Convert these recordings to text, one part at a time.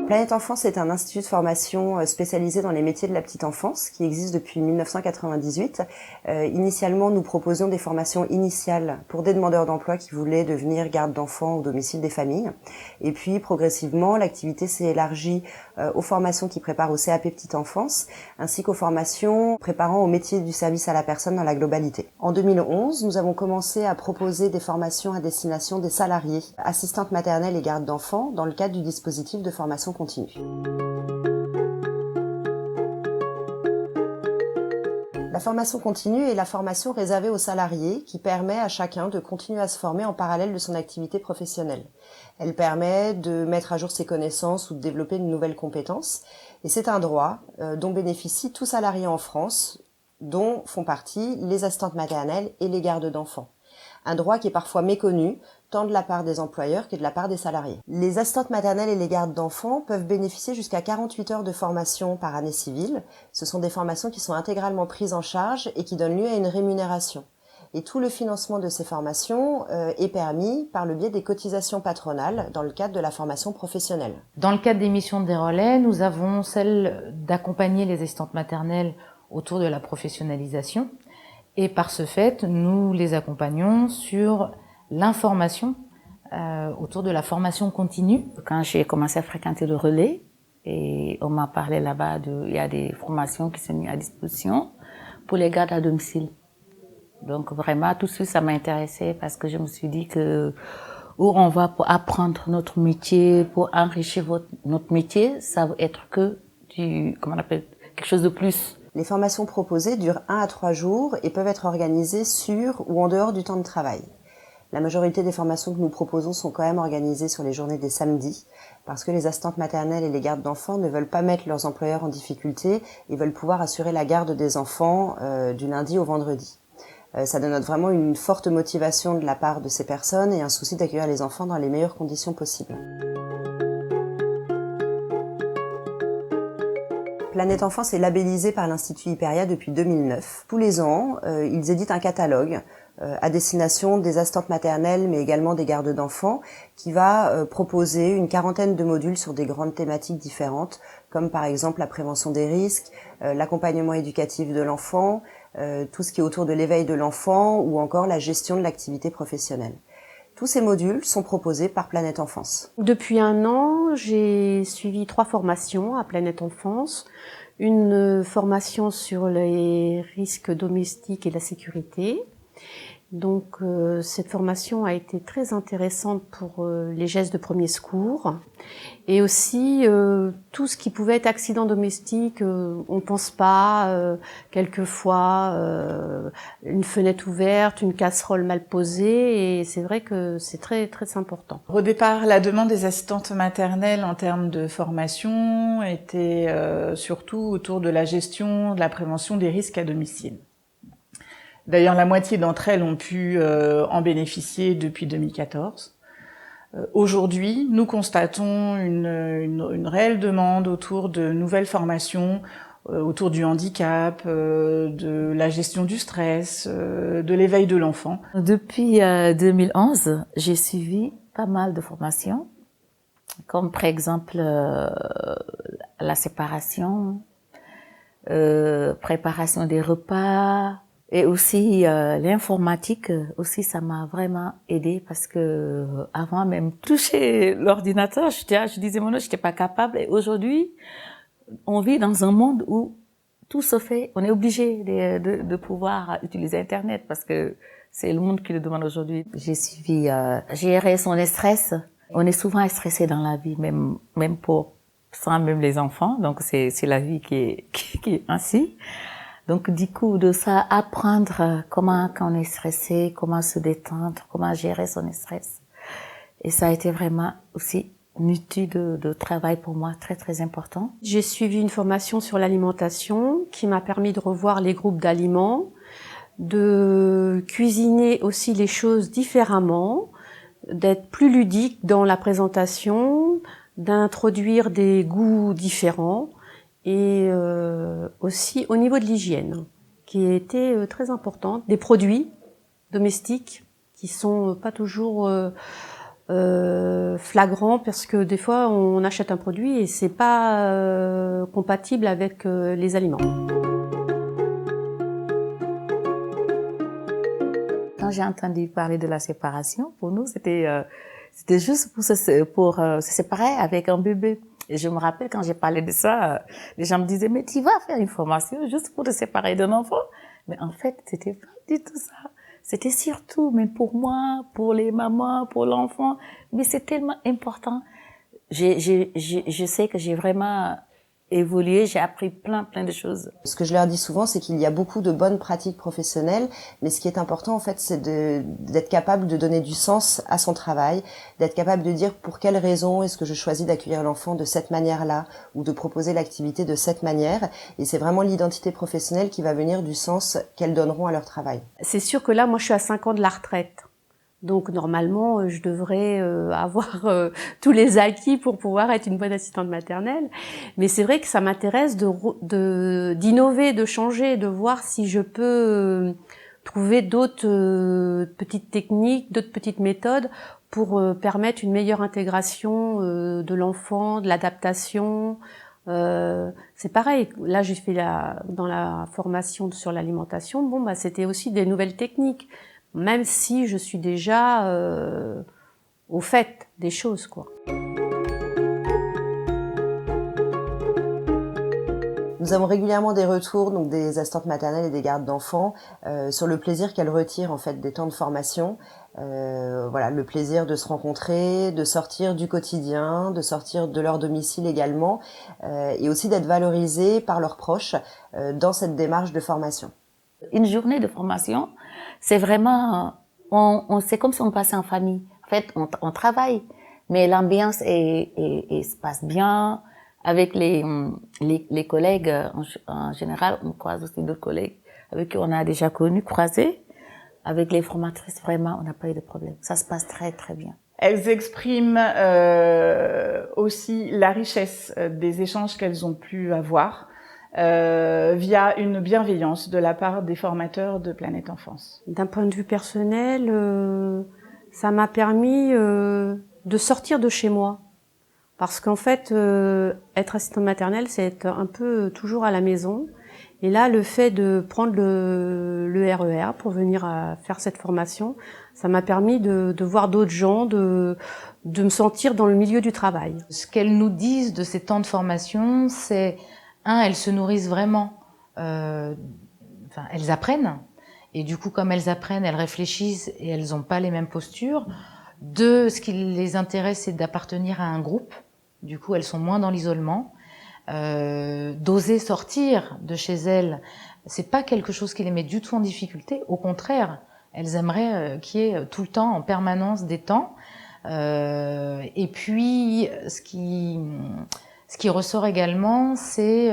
Planète Enfance est un institut de formation spécialisé dans les métiers de la petite enfance qui existe depuis 1998. Initialement, nous proposions des formations initiales pour des demandeurs d'emploi qui voulaient devenir garde d'enfants au domicile des familles. Et puis, progressivement, l'activité s'est élargie aux formations qui préparent au CAP petite enfance, ainsi qu'aux formations préparant au métier du service à la personne dans la globalité. En 2011, nous avons commencé à proposer des formations à destination des salariés, assistantes maternelles et gardes d'enfants, dans le cadre du dispositif de formation continue. La formation continue est la formation réservée aux salariés qui permet à chacun de continuer à se former en parallèle de son activité professionnelle. Elle permet de mettre à jour ses connaissances ou de développer de nouvelles compétences. Et c'est un droit dont bénéficient tous salariés en France, dont font partie les assistantes maternelles et les gardes d'enfants. Un droit qui est parfois méconnu, tant de la part des employeurs que de la part des salariés. Les assistantes maternelles et les gardes d'enfants peuvent bénéficier jusqu'à 48 heures de formation par année civile. Ce sont des formations qui sont intégralement prises en charge et qui donnent lieu à une rémunération. Et tout le financement de ces formations est permis par le biais des cotisations patronales dans le cadre de la formation professionnelle. Dans le cadre des missions des relais, nous avons celle d'accompagner les assistantes maternelles autour de la professionnalisation. Et par ce fait, nous les accompagnons sur l'information autour de la formation continue. Quand j'ai commencé à fréquenter le relais, et on m'a parlé là-bas il y a des formations qui sont mises à disposition pour les gardes à domicile. Donc vraiment, tout de suite, ça m'a intéressée parce que je me suis dit que où on va pour apprendre notre métier, pour enrichir notre métier, ça va être que quelque chose de plus. Les formations proposées durent 1 à 3 jours et peuvent être organisées sur ou en dehors du temps de travail. La majorité des formations que nous proposons sont quand même organisées sur les journées des samedis, parce que les assistantes maternelles et les gardes d'enfants ne veulent pas mettre leurs employeurs en difficulté et veulent pouvoir assurer la garde des enfants du lundi au vendredi. Ça dénote vraiment une forte motivation de la part de ces personnes et un souci d'accueillir les enfants dans les meilleures conditions possibles. Planète Enfance est labellisée par l'Institut Hyperia depuis 2009. Tous les ans, ils éditent un catalogue à destination des assistantes maternelles, mais également des gardes d'enfants, qui va proposer une quarantaine de modules sur des grandes thématiques différentes, comme par exemple la prévention des risques, l'accompagnement éducatif de l'enfant, tout ce qui est autour de l'éveil de l'enfant, ou encore la gestion de l'activité professionnelle. Tous ces modules sont proposés par Planète Enfance. Depuis 1 an, j'ai suivi 3 formations à Planète Enfance. Une formation sur les risques domestiques et la sécurité. Donc cette formation a été très intéressante pour les gestes de premier secours et aussi tout ce qui pouvait être accident domestique, on pense pas quelquefois une fenêtre ouverte, une casserole mal posée et c'est vrai que c'est très très important. Au départ, la demande des assistantes maternelles en termes de formation était surtout autour de la gestion, de la prévention des risques à domicile. D'ailleurs, la moitié d'entre elles ont pu en bénéficier depuis 2014. Aujourd'hui, nous constatons une réelle demande autour de nouvelles formations, autour du handicap, de la gestion du stress, de l'éveil de l'enfant. Depuis 2011, j'ai suivi pas mal de formations, comme par exemple la séparation, préparation des repas, et aussi l'informatique aussi ça m'a vraiment aidé parce que avant même toucher l'ordinateur, je disais moi non, j'étais pas capable et aujourd'hui on vit dans un monde où tout se fait, on est obligé de pouvoir utiliser internet parce que c'est le monde qui le demande aujourd'hui. J'ai suivi gérer son stress. On est souvent stressé dans la vie même pour sans même les enfants, donc c'est la vie qui est ainsi. Donc, du coup, de ça, apprendre comment, quand on est stressé, comment se détendre, comment gérer son stress. Et ça a été vraiment aussi un outil de travail pour moi très, très important. J'ai suivi une formation sur l'alimentation qui m'a permis de revoir les groupes d'aliments, de cuisiner aussi les choses différemment, d'être plus ludique dans la présentation, d'introduire des goûts différents. Et aussi au niveau de l'hygiène, qui a été très importante, des produits domestiques qui sont pas toujours flagrant parce que des fois on achète un produit et c'est pas compatible avec les aliments. Quand j'ai entendu parler de la séparation, pour nous c'était juste pour se séparer avec un bébé. Et je me rappelle quand j'ai parlé de ça, les gens me disaient mais tu vas faire une formation juste pour te séparer d'un enfant. Mais en fait, c'était pas du tout ça. C'était surtout, mais pour moi, pour les mamans, pour l'enfant. Mais c'est tellement important. Je sais que j'ai vraiment évolué, j'ai appris plein de choses. Ce que je leur dis souvent, c'est qu'il y a beaucoup de bonnes pratiques professionnelles, mais ce qui est important, en fait, c'est d'être capable de donner du sens à son travail, d'être capable de dire pour quelles raisons est-ce que je choisis d'accueillir l'enfant de cette manière-là, ou de proposer l'activité de cette manière. Et c'est vraiment l'identité professionnelle qui va venir du sens qu'elles donneront à leur travail. C'est sûr que là, moi, je suis à 5 ans de la retraite. Donc normalement, je devrais avoir tous les acquis pour pouvoir être une bonne assistante maternelle. Mais c'est vrai que ça m'intéresse d'innover, de changer, de voir si je peux trouver d'autres petites techniques, d'autres petites méthodes pour permettre une meilleure intégration de l'enfant, de l'adaptation. C'est pareil. Là, j'ai fait dans la formation sur l'alimentation. Bon, bah, c'était aussi des nouvelles techniques. Même si je suis déjà au fait des choses, quoi. Nous avons régulièrement des retours, donc des assistantes maternelles et des gardes d'enfants, sur le plaisir qu'elles retirent en fait des temps de formation. Voilà, le plaisir de se rencontrer, de sortir du quotidien, de sortir de leur domicile également, et aussi d'être valorisées par leurs proches dans cette démarche de formation. Une journée de formation, c'est vraiment, c'est comme si on passait en famille. En fait, on travaille, mais l'ambiance se passe bien. Avec les collègues, en général, on croise aussi d'autres collègues avec qui on a déjà croisés. Avec les formatrices, vraiment, on n'a pas eu de problème. Ça se passe très bien. Elles expriment aussi la richesse des échanges qu'elles ont pu avoir. Via une bienveillance de la part des formateurs de Planète Enfance. D'un point de vue personnel, ça m'a permis de sortir de chez moi. Parce qu'en fait, être assistante maternelle, c'est être un peu toujours à la maison. Et là, le fait de prendre le RER pour venir faire cette formation, ça m'a permis de voir d'autres gens, de me sentir dans le milieu du travail. Ce qu'elles nous disent de ces temps de formation, c'est elles se nourrissent vraiment, elles apprennent, et du coup, comme elles apprennent, elles réfléchissent et elles n'ont pas les mêmes postures. 2, ce qui les intéresse, c'est d'appartenir à un groupe. Du coup, elles sont moins dans l'isolement. D'oser sortir de chez elles, c'est pas quelque chose qui les met du tout en difficulté. Au contraire, elles aimeraient qu'il y ait tout le temps, en permanence, des temps. Et puis, ce qui ressort également, c'est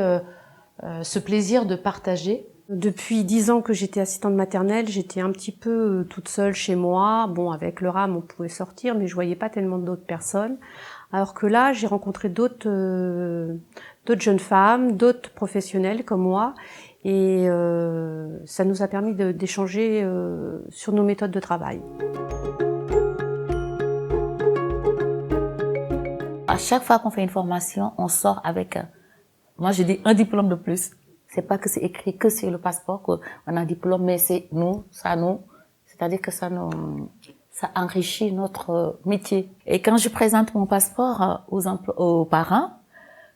ce plaisir de partager. Depuis 10 ans que j'étais assistante maternelle, j'étais un petit peu toute seule chez moi. Bon, avec le RAM, on pouvait sortir, mais je voyais pas tellement d'autres personnes. Alors que là, j'ai rencontré d'autres jeunes femmes, d'autres professionnels comme moi, et ça nous a permis d'échanger sur nos méthodes de travail. À chaque fois qu'on fait une formation, on sort avec, moi je dis, un diplôme de plus. C'est pas que c'est écrit que sur le passeport qu'on a un diplôme, mais c'est nous. C'est-à-dire que ça enrichit notre métier. Et quand je présente mon passeport aux parents,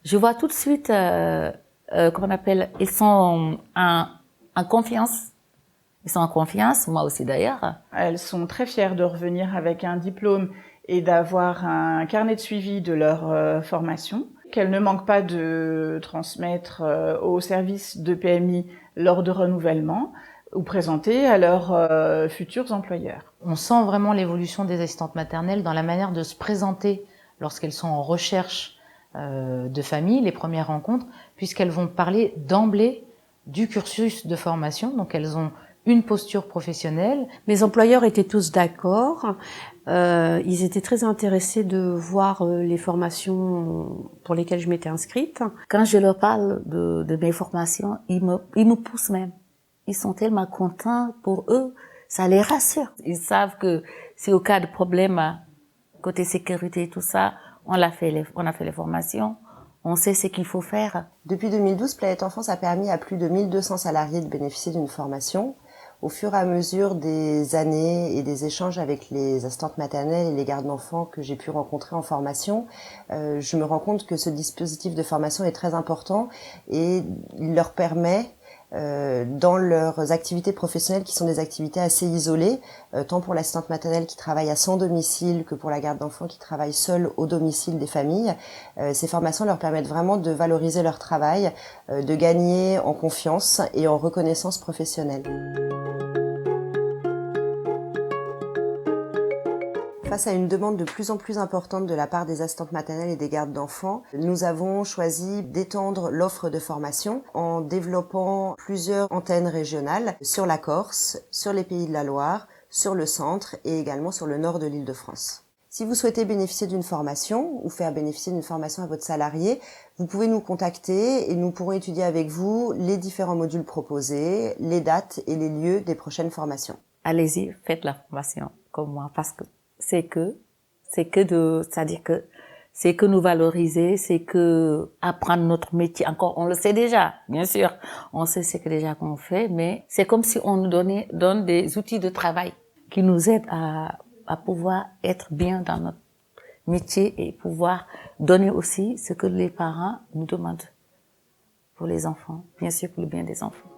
je vois tout de suite, comment on appelle, ils sont en confiance. Ils sont en confiance, moi aussi d'ailleurs. Elles sont très fières de revenir avec un diplôme et d'avoir un carnet de suivi de leur formation, qu'elles ne manquent pas de transmettre au service de PMI lors de renouvellement ou présenter à leurs futurs employeurs. On sent vraiment l'évolution des assistantes maternelles dans la manière de se présenter lorsqu'elles sont en recherche de famille, les premières rencontres, puisqu'elles vont parler d'emblée du cursus de formation, donc elles ont une posture professionnelle. Mes employeurs étaient tous d'accord. Ils étaient très intéressés de voir les formations pour lesquelles je m'étais inscrite. Quand je leur parle de mes formations, ils me poussent même. Ils sont tellement contents. Pour eux, ça les rassure. Ils savent que si au cas de problème, Côté sécurité, tout ça, on a fait les formations. On sait ce qu'il faut faire. Depuis 2012, Planète Enfance a permis à plus de 1200 salariés de bénéficier d'une formation. Au fur et à mesure des années et des échanges avec les assistantes maternelles et les gardes d'enfants que j'ai pu rencontrer en formation, je me rends compte que ce dispositif de formation est très important et il leur permet dans leurs activités professionnelles qui sont des activités assez isolées, tant pour l'assistante maternelle qui travaille à son domicile que pour la garde d'enfants qui travaille seule au domicile des familles. Ces formations leur permettent vraiment de valoriser leur travail, de gagner en confiance et en reconnaissance professionnelle. Face à une demande de plus en plus importante de la part des assistantes maternelles et des gardes d'enfants, nous avons choisi d'étendre l'offre de formation en développant plusieurs antennes régionales sur la Corse, sur les Pays de la Loire, sur le centre et également sur le nord de l'Île-de-France. Si vous souhaitez bénéficier d'une formation ou faire bénéficier d'une formation à votre salarié, vous pouvez nous contacter et nous pourrons étudier avec vous les différents modules proposés, les dates et les lieux des prochaines formations. Allez-y, faites la formation comme moi parce que c'est que nous valoriser, c'est que apprendre notre métier. Encore, on le sait déjà, bien sûr. On sait ce que déjà qu'on fait, mais c'est comme si on nous donne des outils de travail qui nous aident à pouvoir être bien dans notre métier et pouvoir donner aussi ce que les parents nous demandent pour les enfants, bien sûr pour le bien des enfants.